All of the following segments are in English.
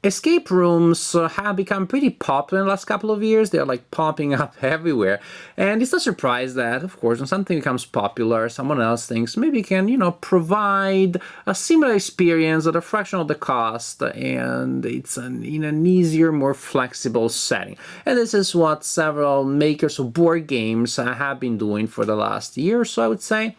Escape rooms have become pretty popular in the last couple of years. They're like popping up everywhere. And it's no surprise that, of course, when something becomes popular, someone else thinks maybe can, provide a similar experience at a fraction of the cost, and it's in an easier, more flexible setting. And this is what several makers of board games have been doing for the last year or so, I would say.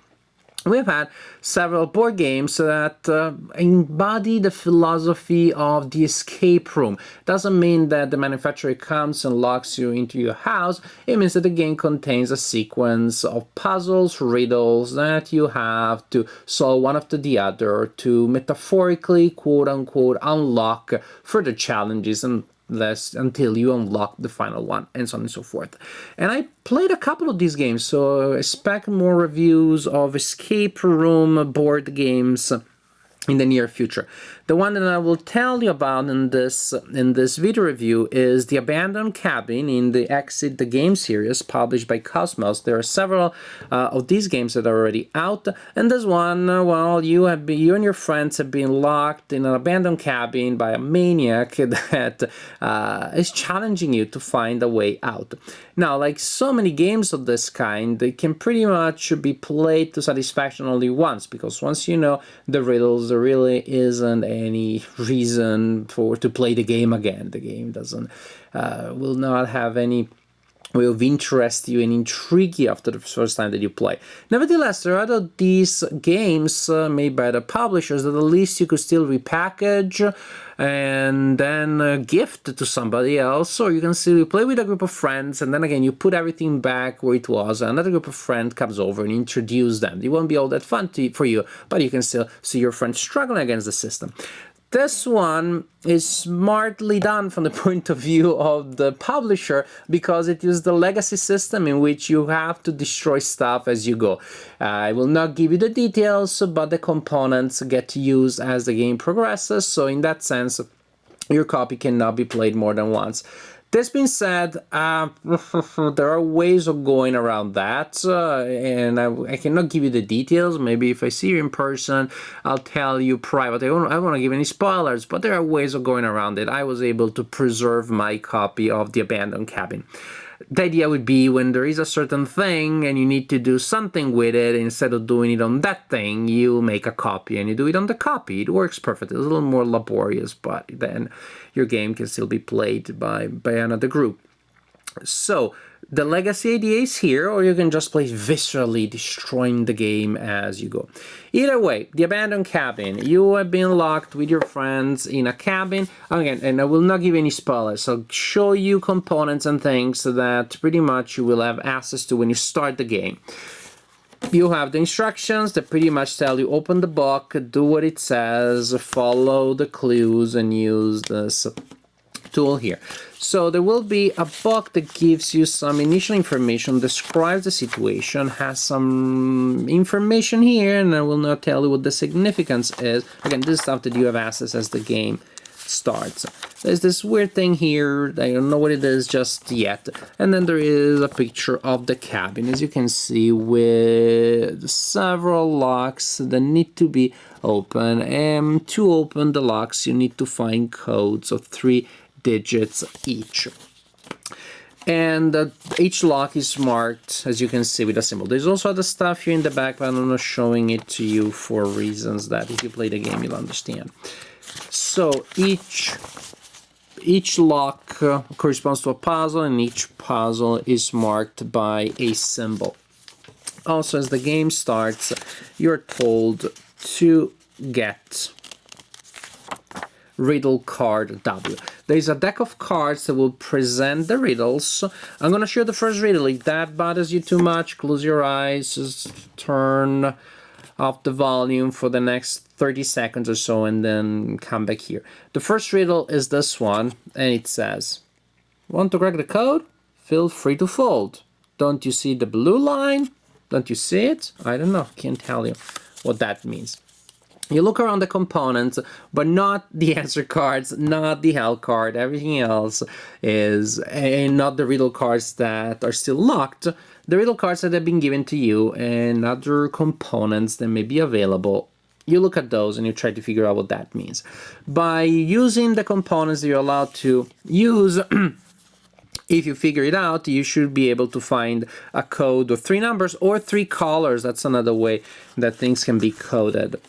We've had several board games that embody the philosophy of the escape room. Doesn't mean that the manufacturer comes and locks you into your house. It means that the game contains a sequence of puzzles, riddles that you have to solve one after the other to metaphorically, quote-unquote, unlock further challenges and until you unlock the final one, and so on and so forth. And I played a couple of these games, so expect more reviews of escape room board games in the near future. The one that I will tell you about in this video review is The Abandoned Cabin in the Exit the Game series published by Cosmos. There are several of these games that are already out, and this one, well, you and your friends have been locked in an abandoned cabin by a maniac that is challenging you to find a way out. Now, like so many games of this kind, they can pretty much be played to satisfaction only once, because once you know the riddles, there really isn't any reason to play the game again. The game will not have any way of interest you and intrigue you after the first time that you play. Nevertheless, there are these games made by the publishers that at least you could still repackage and then gift to somebody else, or you can still play with a group of friends, and then again you put everything back where it was, another group of friends comes over and introduce them. It won't be all that fun for you, but you can still see your friends struggling against the system. This one is smartly done from the point of view of the publisher, because it uses the legacy system in which you have to destroy stuff as you go. I will not give you the details, but the components get used as the game progresses, so in that sense, your copy cannot be played more than once. This being said, there are ways of going around that, and I cannot give you the details. Maybe if I see you in person, I'll tell you privately. I don't want to give any spoilers, but there are ways of going around it. I was able to preserve my copy of The Abandoned Cabin. The idea would be when there is a certain thing and you need to do something with it, instead of doing it on that thing, you make a copy and you do it on the copy. It works perfectly. It's a little more laborious, but then your game can still be played by another group. So the legacy idea is here, or you can just play viscerally, destroying the game as you go. Either way, The Abandoned Cabin. You have been locked with your friends in a cabin. Again, and I will not give any spoilers. I'll show you components and things that pretty much you will have access to when you start the game. You have the instructions that pretty much tell you open the book, do what it says, follow the clues, and use this tool here. So there will be a book that gives you some initial information, describes the situation, has some information here, and I will not tell you what the significance is. Again, this is stuff that you have access as the game starts. There's this weird thing here, I don't know what it is just yet, and then there is a picture of the cabin, as you can see, with several locks that need to be open, and to open the locks you need to find codes of 3 digits each. And each lock is marked, as you can see, with a symbol. There's also other stuff here in the back, but I'm not showing it to you for reasons that if you play the game you'll understand. So each lock corresponds to a puzzle, and each puzzle is marked by a symbol. Also, as the game starts, you're told to get Riddle Card W. There's a deck of cards that will present the riddles. I'm going to show you the first riddle. If that bothers you too much, close your eyes, just turn off the volume for the next 30 seconds or so, and then come back here. The first riddle is this one, and it says, want to crack the code? Feel free to fold. Don't you see the blue line? Don't you see it? I don't know. Can't tell you what that means. You look around the components, but not the answer cards, not the hell card. Everything else is, and not the riddle cards that are still locked. The riddle cards that have been given to you and other components that may be available you look at those and you try to figure out what that means. By using the components that you're allowed to use, if you figure it out, you should be able to find a code of 3 numbers or 3 colors. That's another way that things can be coded.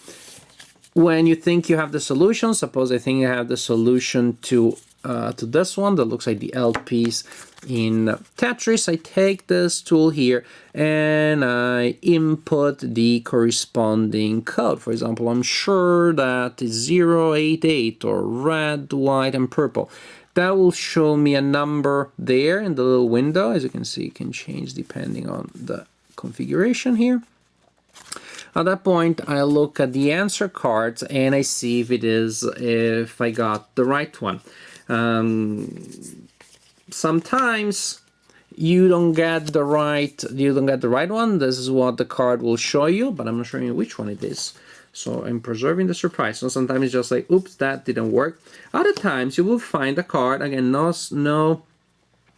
When you think you have the solution, suppose I think I have the solution to this one that looks like the L piece in Tetris, I take this tool here and I input the corresponding code. For example, I'm sure that is 088 or red, white, and purple. That will show me a number there in the little window. As you can see, it can change depending on the configuration here. At that point, I look at the answer cards and I see if I got the right one. Sometimes you don't get the right one. This is what the card will show you, but I'm not showing you which one it is. So I'm preserving the surprise. So sometimes it's just like, oops, that didn't work. Other times you will find a card, again, no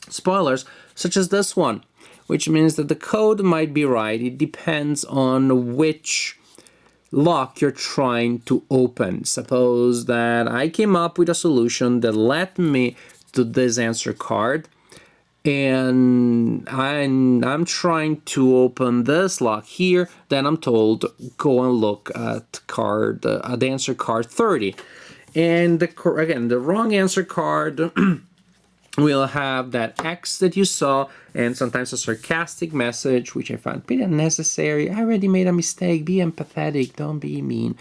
spoilers, such as this one, which means that the code might be right. It depends on which lock you're trying to open. Suppose that I came up with a solution that led me to this answer card, and I'm trying to open this lock here. Then I'm told go and look at the answer card 30, and again the wrong answer card will have that X that you saw, and sometimes a sarcastic message, which I found pretty unnecessary. I already made a mistake. Be empathetic. Don't be mean.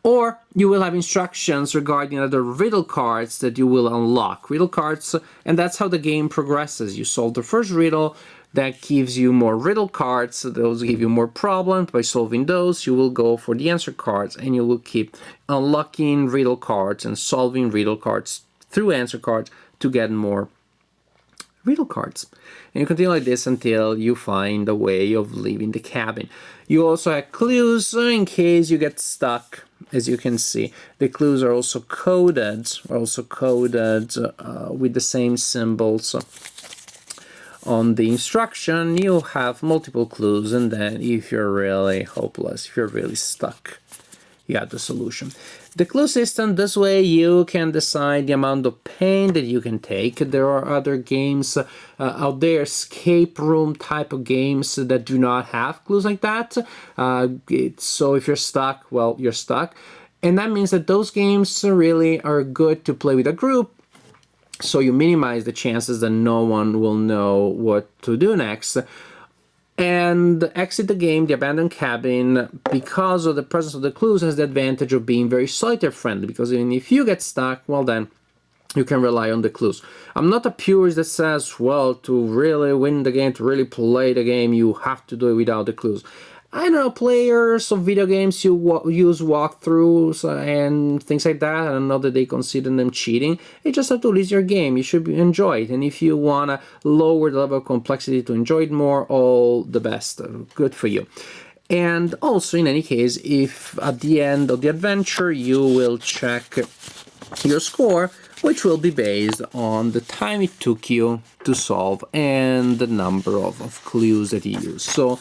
Or you will have instructions regarding other riddle cards that you will unlock. Riddle cards, and that's how the game progresses. You solve the first riddle, that gives you more riddle cards. Those give you more problems. By solving those, you will go for the answer cards, and you will keep unlocking riddle cards and solving riddle cards through answer cards to get more riddle cards. And you continue like this until you find a way of leaving the cabin. You also have clues in case you get stuck. As you can see, the clues are also coded with the same symbols on the instruction. You have multiple clues, and then if you're really hopeless, if you're really stuck, you have the solution. The clue system, this way you can decide the amount of pain that you can take. There are other games out there, escape room type of games that do not have clues like that. So if you're stuck, well, you're stuck. And that means that those games really are good to play with a group, so you minimize the chances that no one will know what to do next. And exit the game, the abandoned cabin, because of the presence of the clues, has the advantage of being very solitaire friendly, because even if you get stuck, well then, you can rely on the clues. I'm not a purist that says, well, to really win the game, to really play the game, you have to do it without the clues. I know players of video games use walkthroughs and things like that. I don't know that they consider them cheating. You just have to lose your game. You should enjoy it. And if you want to lower the level of complexity to enjoy it more, all the best. Good for you. And also, in any case, if at the end of the adventure you will check your score, which will be based on the time it took you to solve and the number of clues that you used. So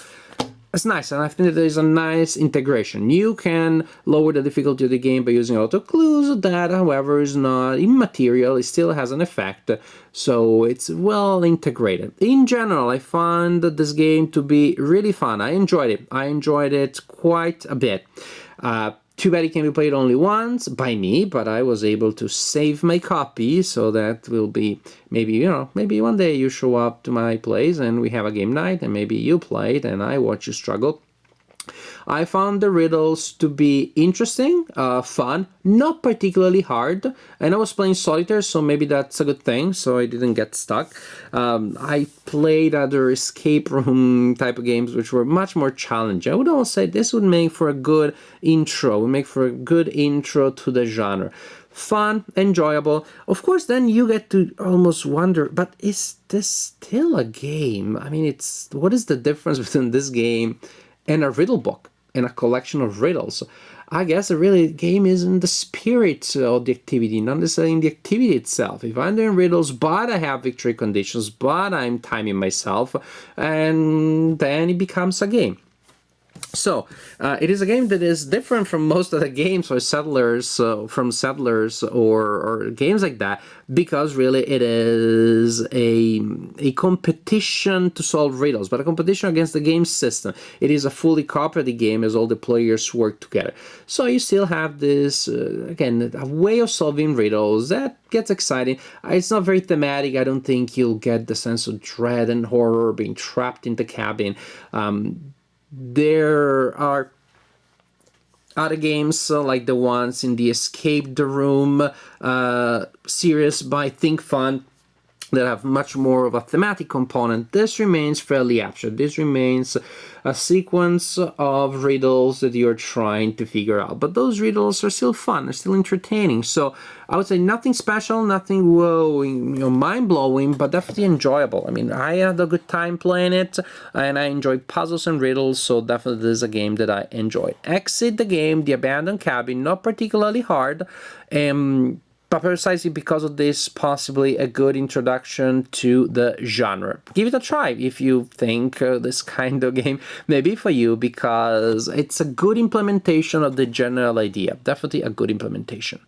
it's nice, and I think that there is a nice integration. You can lower the difficulty of the game by using a lot of clues. That, however, is not immaterial. It still has an effect, so it's well integrated. In general, I found this game to be really fun. I enjoyed it. I enjoyed it quite a bit. Too bad it can be played only once by me, but I was able to save my copy, so that will be maybe one day you show up to my place and we have a game night, and maybe you play it and I watch you struggle. I found the riddles to be interesting, fun, not particularly hard, and I was playing solitaire, so maybe that's a good thing, so I didn't get stuck. I played other escape room type of games which were much more challenging. I would almost say this would make for a good intro, to the genre. Fun, enjoyable. Of course, then you get to almost wonder, but is this still a game? I mean, what is the difference between this game and a riddle book and a collection of riddles? I guess the game is in the spirit of the activity, not necessarily in the activity itself. If I'm doing riddles, but I have victory conditions, but I'm timing myself, and then it becomes a game. So it is a game that is different from most of the games for settlers, or games like that, because really it is a competition to solve riddles, but a competition against the game system. It is a fully cooperative game as all the players work together. So you still have this, again, a way of solving riddles that gets exciting. It's not very thematic. I don't think you'll get the sense of dread and horror being trapped in the cabin. There are other games like the ones in the Escape the Room series by Think Fun that have much more of a thematic component. This remains fairly abstract. This remains a sequence of riddles that you're trying to figure out. But those riddles are still fun, they're still entertaining. So I would say nothing special, nothing mind-blowing, but definitely enjoyable. I mean, I had a good time playing it, and I enjoy puzzles and riddles, so definitely this is a game that I enjoy. Exit the game, The Abandoned Cabin, not particularly hard, but precisely because of this, possibly a good introduction to the genre. Give it a try if you think this kind of game may be for you, because it's a good implementation of the general idea. Definitely a good implementation.